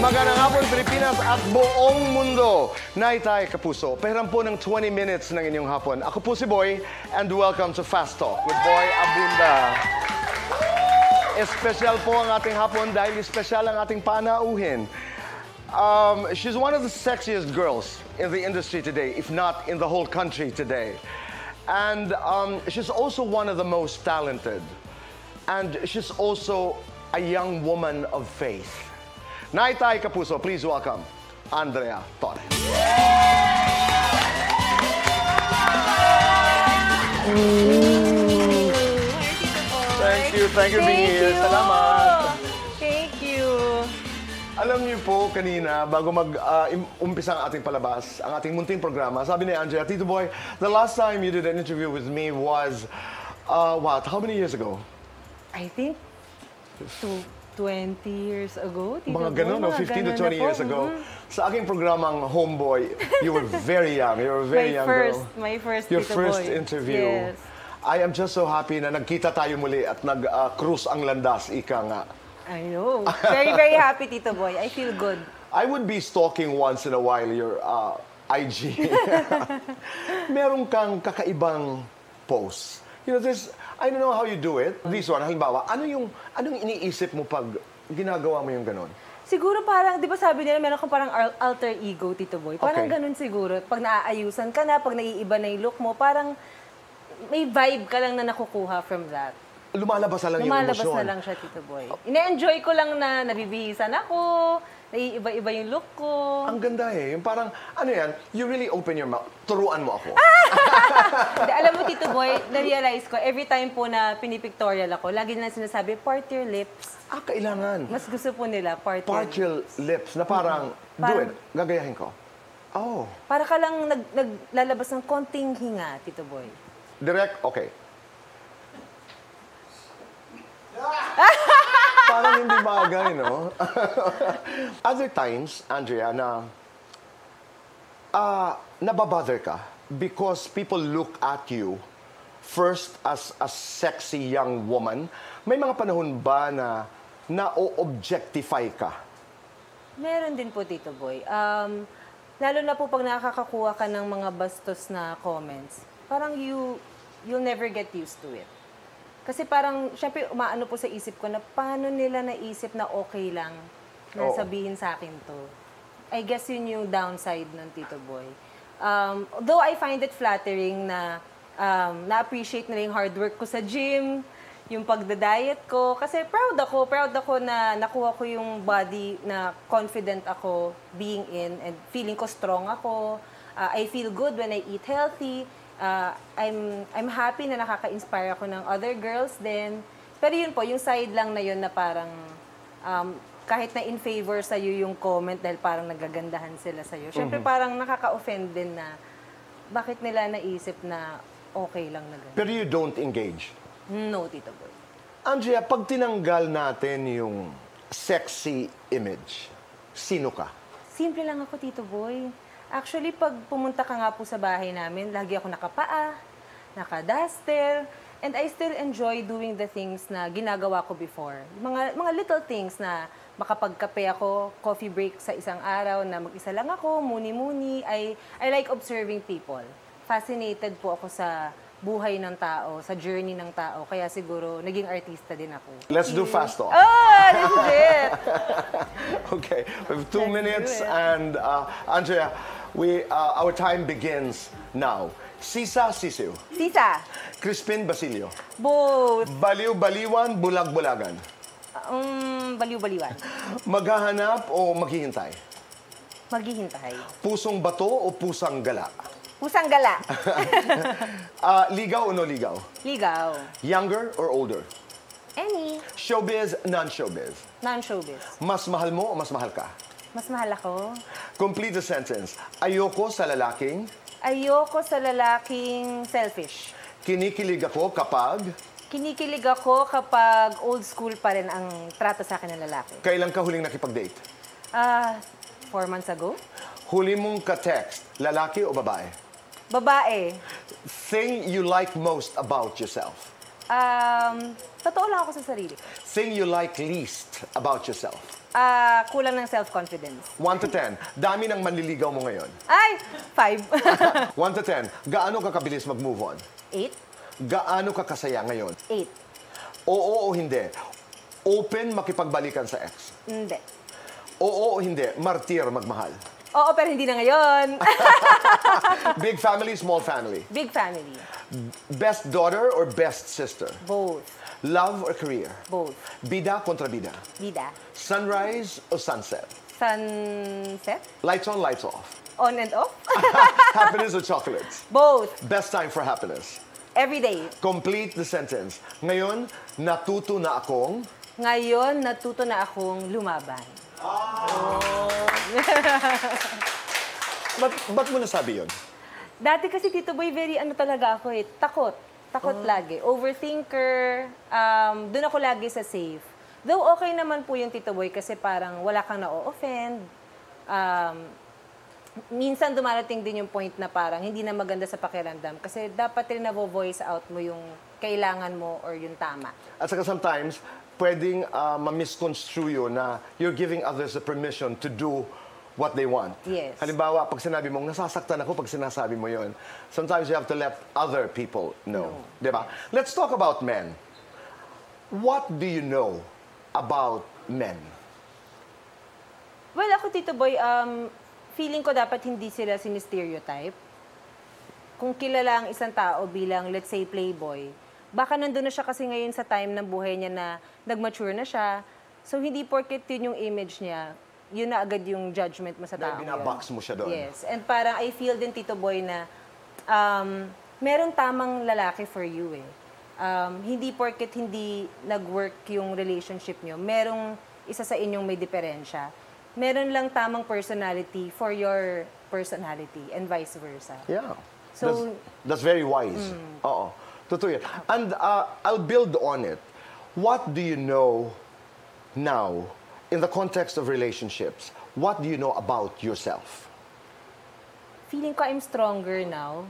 Magandang hapon, Pilipinas at buong mundo. Naitay Kapuso, pahiram po ng 20 minutes ng inyong hapon. Ako po si Boy, and welcome to Fast Talk with Boy Abunda. Espesyal po ang ating hapon dahil espesyal ang ating panauhin. She's one of the sexiest girls in the industry today, if not in the whole country today. And she's also one of the most talented. And she's also a young woman of faith. Naitay Kapuso, please welcome Andrea Torres. Thank you for being here. Salamat. Thank you. Alam niyo po, kanina, bago mag-umpisa ang ating palabas, ang ating munting programa, sabi ni Andrea, Tito Boy, the last time you did an interview with me was, how many years ago? I think 20 years ago, Tito Mga Boy. ganun, no? 15 to 20 years ago. Sa aking programang Homeboy, you were very young. You were a very young girl. My first Your Tito first Boy. interview. Yes. I am just so happy na nagkita tayo muli at nag-cruise ang landas, ika nga. I know. Very, very happy, Tito Boy. I feel good. I would be stalking once in a while your IG. Meron kang kakaibang post. You know, I don't know how you do it. This one, halimbawa, anong iniisip mo pag ginagawa mo yung ganon? Siguro parang, di ba sabi nila, meron kang parang alter ego, Tito Boy. Parang ganun siguro. Pag naaayusan ka na, pag naiiba na yung look mo, parang may vibe ka lang na nakukuha from that. Lumalabas na lang yung emosyon. Lumalabas na lang siya, Tito Boy. Ina-enjoy ko lang na nabibihisan ako, naiiba-iba yung look ko. Ang ganda eh. Yung parang, ano yan, you really open your mouth. Turuan mo ako. Alam mo, Tito Boy, na-realize ko, every time po na pinipictorial ako, lagi nila sinasabi, part your lips. Kailangan. Mas gusto po nila, part your lips. Na parang, do it. Gagayahin ko. Oh. Para ka lang naglalabas ng konting hinga, Tito Boy. Direct, okay. Parang hindi bagay, no? Other times, Andrea, na nababother ka because people look at you first as a sexy young woman. May mga panahon ba na na-objectify ka? Meron din po, Tito Boy. Lalo na po pag nakakakuha ka ng mga bastos na comments, parang you'll never get used to it. Kasi parang, syempre, umaano po sa isip ko na paano nila naisip na okay lang na sabihin sa akin to. I guess yun yung downside ng Tito Boy. Though I find it flattering na na-appreciate nila yung hard work ko sa gym, yung pagda-diet ko. Kasi proud ako na nakuha ko yung body na confident ako being in and feeling ko strong ako. I feel good when I eat healthy. I'm happy na nakaka-inspire ako ng other girls din. Pero yun po, yung side lang na yun na parang kahit na in favor sa'yo yung comment dahil parang nagagandahan sila sa'yo. Siyempre parang nakaka-offend din na bakit nila naisip na okay lang na ganun. Pero you don't engage? No, Tito Boy. Andrea, pag tinanggal natin yung sexy image, sino ka? Simple lang ako, Tito Boy. Actually, pag pumunta ka nga po sa bahay namin, lagi ako nakapaa, naka-duster, and I still enjoy doing the things na ginagawa ko before. Mga little things na makapagkape ako, coffee break sa isang araw, na mag-isa lang ako, muni-muni. I like observing people. Fascinated po ako sa buhay ng tao, sa journey ng tao. Kaya siguro, naging artista din ako. Let's do fast talk. Oh, this is it! Okay, we have 2 minutes and Andrea, our time begins now. Sisa, sisiw. Sisa. Crispin, Basilio. Both. Baliw-baliwan, bulag-bulagan. Baliw-baliwan. Maghahanap o maghihintay? Maghihintay. Pusong bato o pusang gala? Pusang gala. Ligaw o no ligaw? Ligaw. Younger or older? Any. Showbiz, non-showbiz? Non-showbiz. Mas mahal mo o mas mahal ka? Mas mahal ako. Complete the sentence. Ayoko sa lalaking? Ayoko sa lalaking selfish. Kinikilig ako kapag? Kinikilig ako kapag old school pa rin ang trato sa akin ng lalaki. Kailan ka huling nakipag-date? 4 months ago. Huli mong ka-text, lalaki o babae? Babae. Thing you like most about yourself? Totoo lang ako sa sarili. Thing you like least about yourself? Kulang ng self-confidence. 1 to 10, dami ng manliligaw mo ngayon. Ay, 5. 1 to 10, gaano ka kabilis mag-move on? 8. Gaano ka kasaya ngayon? 8. Oo o hindi? Open makipagbalikan sa ex? Hindi. Oo o hindi? Martir magmahal? Oo, pero hindi na ngayon. Big family, small family? Big family. Best daughter or best sister? Both. Love or career? Both. Bida kontra bida? Bida. Sunrise o sunset? Sunset? Lights on, lights off? On and off? Happiness or chocolates? Both. Best time for happiness? Every day. Complete the sentence. Ngayon, natuto na akong... Ngayon, natuto na akong lumaban. Ba't mo nasabi yun? Dati kasi, Tito Boy, very ano talaga ako eh. Takot. Takot lagi. Overthinker. Doon ako lagi sa safe. Though okay naman po yung Tito Boy kasi parang wala kang na-offend. Minsan dumarating din yung point na parang hindi na maganda sa pakiramdam kasi dapat rin na-voice out mo yung kailangan mo or yung tama. At saka sometimes, pwedeng ma-misconstrue yun na you're giving others the permission to do what they want. Yes. Halimbawa, pag sinabi mong, nasasaktan ako pag sinasabi mo yun, sometimes you have to let other people know. Diba? Let's talk about men. What do you know about men? Well, ako, Tito Boy, feeling ko dapat hindi sila sini-stereotype. Kung kilala ang isang tao bilang, let's say, playboy, baka nandun na siya kasi ngayon sa time ng buhay niya na nag-mature na siya. So, hindi porket yun yung image niya, yun na agad yung judgment mo sa tao Dahil binabox mo siya doon. Yes. And parang I feel din, Tito Boy, na meron tamang lalaki for you eh. Hindi porket hindi nag-work yung relationship nyo, merong isa sa inyong may diferensya. Meron lang tamang personality for your personality and vice versa. Yeah. So, that's very wise. Oo. Totoo yan. And I'll build on it. What do you know now in the context of relationships? What do you know about yourself? Feeling ko I'm stronger now.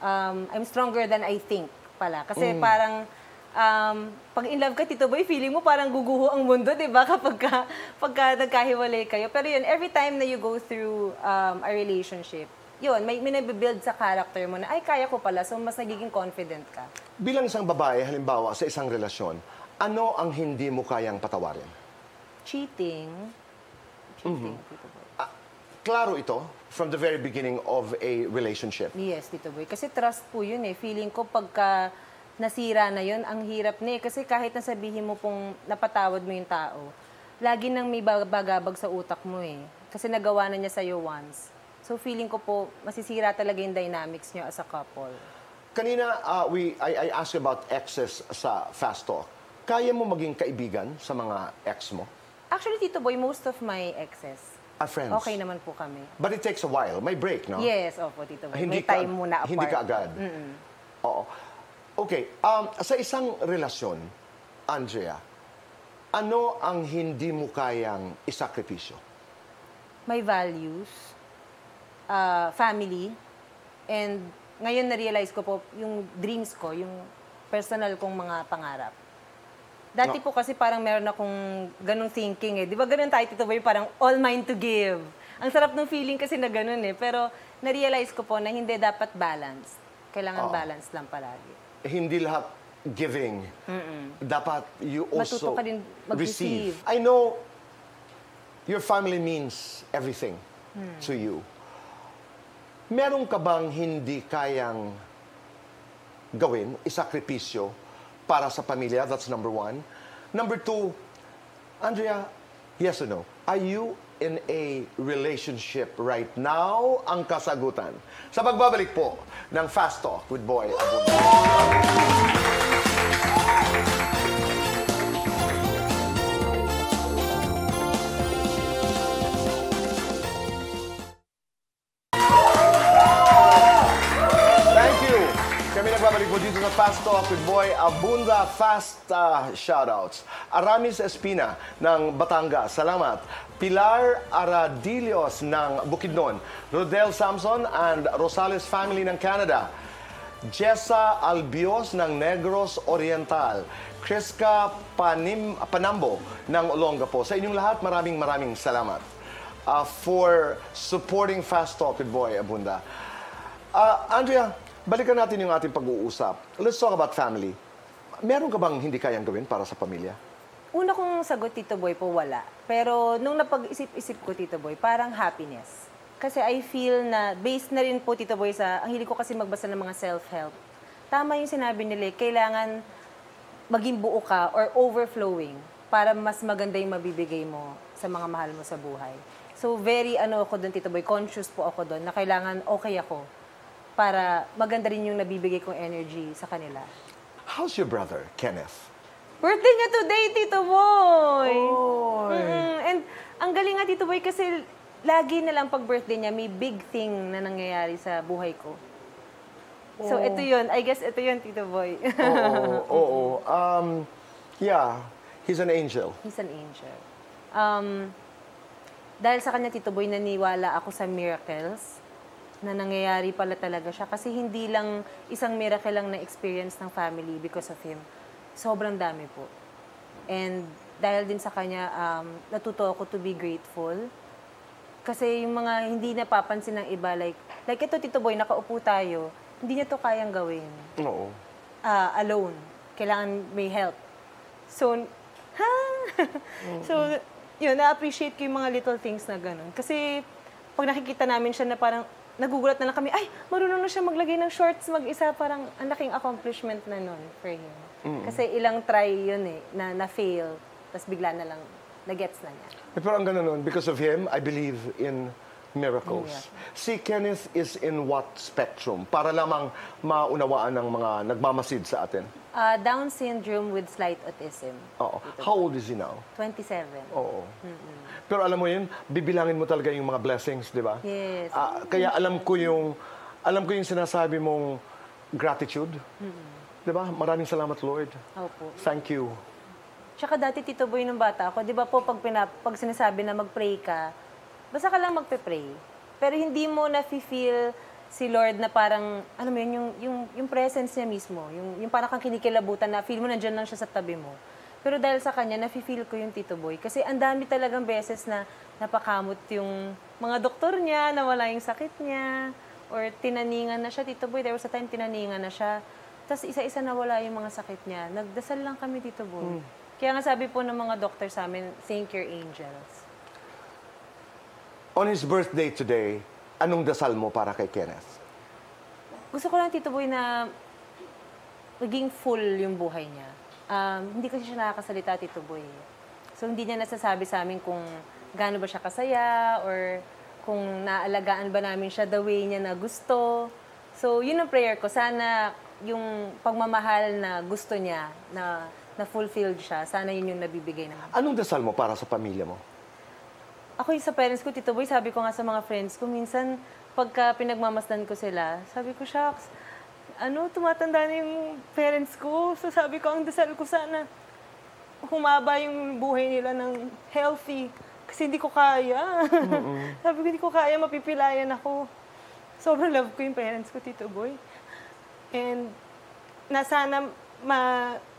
I'm stronger than I think pala. Kasi parang, pag in love ka, Tito Boy, feeling mo parang guguho ang mundo, di ba? Pagka nagkahiwalay kayo. Pero yun, every time na you go through a relationship, yun, may nabibuild sa character mo na, ay, kaya ko pala. So, mas nagiging confident ka. Bilang isang babae, halimbawa, sa isang relasyon, ano ang hindi mo kayang patawarin? Cheating. Cheating, Tito Boy. Klaro ito from the very beginning of a relationship. Yes, Tito Boy. Kasi trust po yun eh. Feeling ko pagka nasira na yun, ang hirap na eh. Kasi kahit nasabihin mo pong napatawad mo yung tao, lagi nang may bagabag sa utak mo eh. Kasi nagawa na niya sa'yo once. So feeling ko po, masisira talaga yung dynamics niyo as a couple. Kanina, I asked you about exes sa Fast Talk. Kaya mo maging kaibigan sa mga ex mo? Actually, Tito Boy, most of my exes, Friends? okay naman po kami. But it takes a while. May break, no? Yes, opo, Tito Boy. Hindi May time muna apart. Hindi ka agad? Oo. Okay, sa isang relasyon, Andrea, ano ang hindi mo kayang isakripisyo? My values, family, and ngayon na-realize ko po yung dreams ko, yung personal kong mga pangarap. Dati po kasi parang meron akong ganung thinking eh. Di ba ganun tayo, Tito Boy, parang all mine to give. Ang sarap ng feeling kasi na ganun eh. Pero na-realize ko po na hindi dapat balance. Kailangan balance lang palagi. Hindi lahat giving. Dapat you also Matuto ka din mag-receive. I know your family means everything to you. Meron ka bang hindi kayang gawin, isakripisyo para sa pamilya? That's number one. Number two, Andrea, yes or no? Are you in a relationship right now? Ang kasagutan. Sa pagbabalik po ng Fast Talk with Boy Abunda. Nagbabalik po dito sa Fast Talk with Boy Abunda. Fast shoutouts. Aramis Espina ng Batangas, salamat. Pilar Aradillos ng Bukidnon. Rodel Samson and Rosales family ng Canada. Jessa Albios ng Negros Oriental, Criska Panambo ng Olongapo. Sa inyong lahat, maraming salamat for supporting Fast Talk with Boy Abunda. Andrea, balikan natin yung ating pag-uusap. Let's talk about family. Meron ka bang hindi kayang gawin para sa pamilya? Una kong sagot, Tito Boy, po wala. Pero nung napag-isip-isip ko, Tito Boy, parang happiness. Kasi I feel na, based na rin po, Tito Boy, sa, ang hilig ko kasi magbasa ng mga self-help. Tama yung sinabi nila, kailangan maging buo ka or overflowing para mas maganda yung mabibigay mo sa mga mahal mo sa buhay. So very, ako doon, Tito Boy, conscious po ako doon na kailangan okay ako para maganda rin yung nabibigay kong energy sa kanila. How's your brother, Kenneth? Birthday niya today, Tito Boy! Oy. And ang galing nga, Tito Boy, kasi lagi na lang pag birthday niya, may big thing na nangyayari sa buhay ko. So, ito yun. I guess ito yun, Tito Boy. Oo. Yeah, he's an angel. He's an angel. Dahil sa kanya, Tito Boy, naniwala ako sa miracles na nangyayari pala talaga siya. Kasi hindi lang isang miracle lang na-experience ng family because of him. Sobrang dami po. And dahil din sa kanya, natuto ako to be grateful. Kasi yung mga hindi napapansin ng iba, like ito, Tito Boy, nakaupo tayo, hindi niya to kayang gawin. Oo. Alone. Kailangan may help. So, So, yun, na-appreciate ko yung mga little things na ganun. Kasi, pag nakikita namin siya na parang, nagugulat na lang kami, ay, marunong na siya maglagay ng shorts mag-isa, parang ang laking accomplishment na nun for him. Kasi ilang try yun na-fail, tapos bigla na lang, na-gets na niya. Pero ang ganun nun, because of him, I believe in miracles. Si Kenneth is in what spectrum? Para lamang maunawaan ng mga nagmamasid sa atin. Down syndrome with slight autism. Oo. How old is he now? 27. Oo. Pero alam mo yun, bibilangin mo talaga yung mga blessings, di ba? Yes. Kaya alam ko yung sinasabi mong gratitude. Di ba? Maraming salamat, Lord. Opo. Thank you. Tsaka dati, Tito Boy, nung bata ako, di ba po, pag sinasabi na mag-pray ka, basta ka lang magpe-pray. Pero hindi mo na-feel si Lord na parang, alam mo yun, yung presence niya mismo, yung parang kang kinikilabutan na feel mo nandiyan lang siya sa tabi mo. Pero dahil sa kanya, na-feel ko yung Tito Boy. Kasi ang dami talagang beses na napakamot yung mga doktor niya, na wala yung sakit niya, or tinaningan na siya, Tito Boy. There was a time tinaningan na siya. Tapos isa-isa nawala yung mga sakit niya. Nagdasal lang kami, Tito Boy. Kaya nga sabi po ng mga doktor sa amin, thank your angels. On his birthday today, anong dasal mo para kay Kenneth? Gusto ko lang, Tito Boy, na maging full yung buhay niya. Hindi kasi siya nakakasalita, Tito Boy. So, hindi niya nasasabi sa amin kung gaano ba siya kasaya or kung naalagaan ba namin siya the way niya na gusto. So, yun ang prayer ko. Sana yung pagmamahal na gusto niya, na fulfilled siya, sana yun yung nabibigay naman. Anong dasal mo para sa pamilya mo? Ako yung sa parents ko, Tito Boy, sabi ko nga sa mga friends ko, minsan, pagka pinagmamasdan ko sila, sabi ko, shucks, tumatanda na yung parents ko. So sabi ko, ang dasal ko sana, humaba yung buhay nila ng healthy. Kasi hindi ko kaya. Sabi ko, hindi ko kaya, mapipilayan ako. Sobrang love ko yung parents ko, Tito Boy. And sana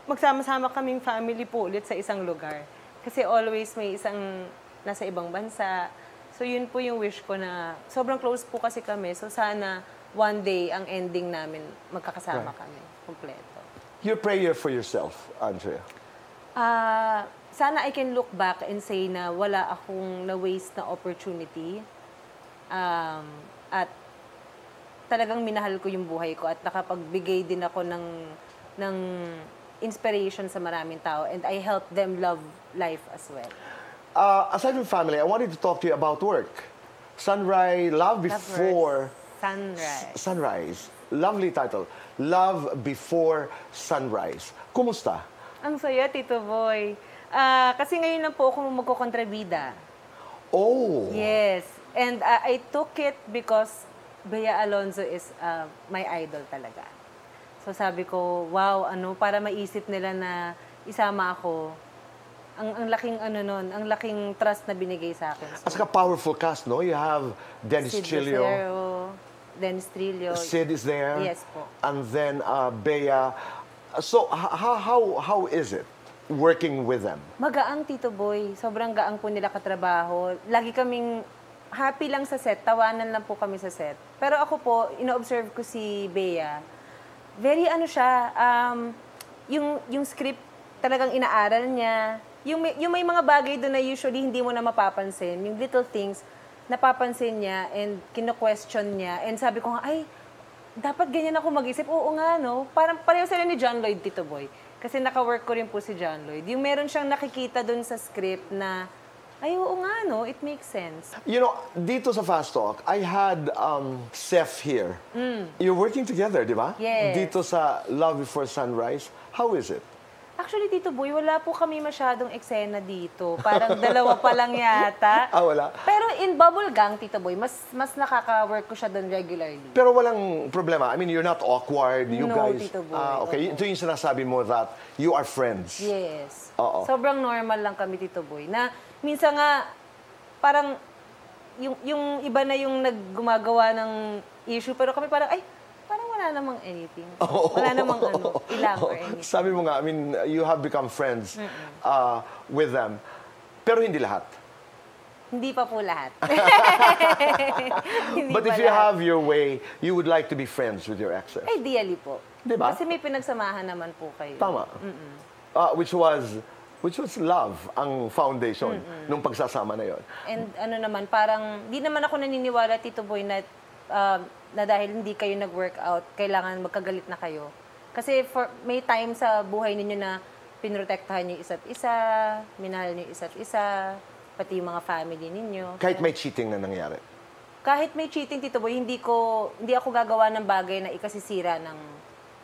magsama-sama kaming family po ulit sa isang lugar. Kasi always may isang nasa ibang bansa. So yun po yung wish ko na sobrang close po kasi kami. So sana one day ang ending namin magkakasama kami kompleto. Your prayer for yourself, Andrea? Sana I can look back and say na wala akong na-waste na opportunity. At talagang minahal ko yung buhay ko at nakapagbigay din ako ng inspiration sa maraming tao. And I help them love life as well. Aside from family, I wanted to talk to you about work. Sunrise, Love Before... Sunrise. Lovely title. Love Before Sunrise. Kumusta? Ang saya, Tito Boy. Kasi ngayon lang po ako magkokontrabida. Oh! Yes. And I took it because Bea Alonzo is my idol talaga. So sabi ko, wow, para maisip nila na isama ako. Ang laking ang laking trust na binigay sa akin. As a powerful cast, no? You have Dennis Sid Chilio. Lucero, Dennis Trillo. Sid is there. Yes po. And then Bea. So how is it working with them? Magaang, Tito Boy. Sobrang gaang po nila katrabaho. Lagi kaming happy lang sa set. Tawanan lang po kami sa set. Pero ako po, ino-observe ko si Bea. Very ano siya, yung script talagang inaaral niya. Yung may mga bagay doon na usually hindi mo na mapapansin. Yung little things, napapansin niya and kino-question niya. And sabi ko nga, ay, dapat ganyan ako mag-isip. Oo nga, no? Parang pareho sila ni John Lloyd, Tito Boy. Kasi naka-work ko rin po si John Lloyd. Yung meron siyang nakikita doon sa script na, ay, oo nga, no? It makes sense. You know, dito sa Fast Talk, I had Seth here. You're working together, di ba? Yes. Dito sa Love Before Sunrise. How is it? Actually, Tito Boy, wala po kami masyadong eksena dito. Parang dalawa pa lang yata. Wala. Pero in Bubble Gang, Tito Boy, mas nakaka-work ko siya doon regularly. Pero walang problema. I mean, you're not awkward. You No, guys... Tito Boy. Okay, ito yung sinasabi mo that you are friends. Yes. Oo. Sobrang normal lang kami, Tito Boy. Na minsan nga, parang yung iba na yung naggumagawa ng issue, pero kami parang, ay, parang wala namang anything. Wala namang ilang or anything. Sabi mo nga, I mean, you have become friends with them. Pero hindi lahat. Hindi pa po lahat. Hindi But pa if you lahat. have your way, you would like to be friends with your exes. Ideally po. Di ba? Kasi may pinagsamahan naman po kayo. Tama. Which was love ang foundation nung pagsasama na yon. And ano naman, parang, di naman ako naniniwala, Tito Boy, na dahil hindi kayo nag-workout, kailangan magkagalit na kayo. Kasi may time sa buhay ninyo na pinrotektahan niyo isa't isa, minahal niyo isa't isa, pati yung mga family ninyo. Kahit may cheating na nangyari. Kahit may cheating, Tito Boy, hindi ako gagawa ng bagay na ikasisira ng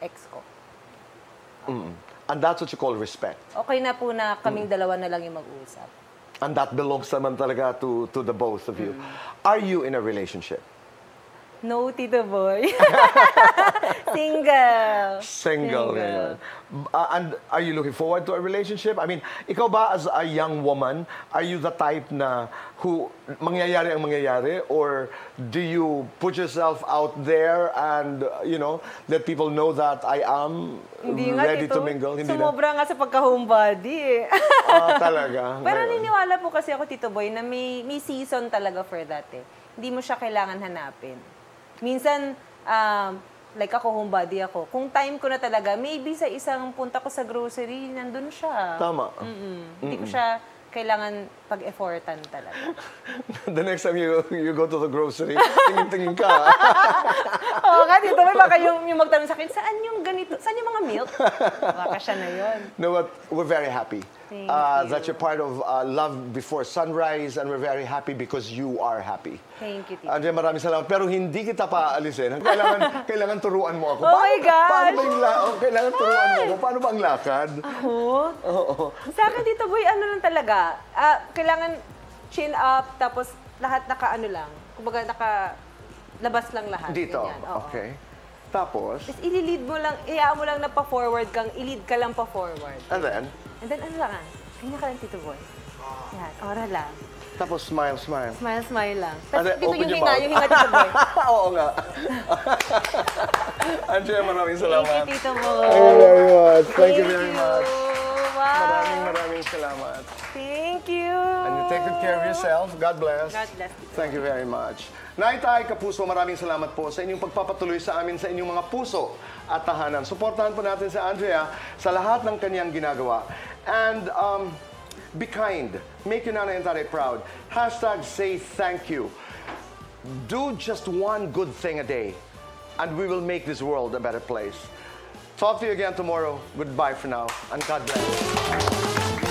ex ko. And that's what you call respect. Okay na po na kaming dalawa na lang yung mag-uusap. And that belongs naman talaga to the both of you. Are you in a relationship? No, Tito Boy. Single. Single ngayon. And are you looking forward to a relationship? I mean, ikaw ba as a young woman, are you the type na who mangyayari ang mangyayari? Or do you put yourself out there and, let people know that I am Hindi nga, ready Tito. to mingle? Hindi na? Sumobra nga sa pagka-homebody eh. Talaga. Pero Ngayon. naniniwala po kasi ako, Tito Boy, na may season talaga for that eh. Hindi mo siya kailangan hanapin. Minsan, like ako, homebody ako. Kung time ko na talaga, maybe sa isang punta ko sa grocery, nandun siya. Tama. Hindi ko siya kailangan pag-effortan talaga. The next time you go to the grocery, tingin-tingin ka. Oo nga, Tito Boy, baka yung magtanong sa akin, saan yung ganito? Saan yung mga milk? Baka siya na yun. No, but we're very happy Thank you. that you're part of Love Before Sunrise, and we're very happy because you are happy. Thank you, Tito. Andrea, maraming salamat. Pero hindi kita paalisin. Kailangan turuan mo ako. Oh my gosh! Paano ba yung kailangan turuan mo ako? Paano ba ang lakad? Ako? Oo. Sa akin, Tito Boy, ano lang talaga. Kailangan chin up, tapos lahat lang. Kumbaga, labas lang lahat. Dito. Ganyan. Oo. Okay. Tapos, Tapos ililid mo lang, iyaan mo lang na pa-forward kang, ilid ka lang pa-forward. and then, And then ano lang ganyan ka lang, Tito Boy. Yan, ora lang. tapos smile. Smile, smile lang. And Tapos then, dito open yung your hinga, mouth. Tito Boy. Oo nga. Andrea, maraming salamat. Thank you, Tito Boy. Thank you very much. Thank you very you. much. Wow. Maraming salamat. Thank you. And you take good care of yourself. God bless. God bless, Tito. Thank you very much. Naitay Kapuso, maraming salamat po sa inyong pagpapatuloy sa amin sa inyong mga puso at tahanan. Suportahan po natin si Andrea sa lahat ng kanyang ginagawa. And be kind. Make your nanay and tatay proud. Hashtag say thank you. Do just one good thing a day, and we will make this world a better place. Talk to you again tomorrow. Goodbye for now, and God bless.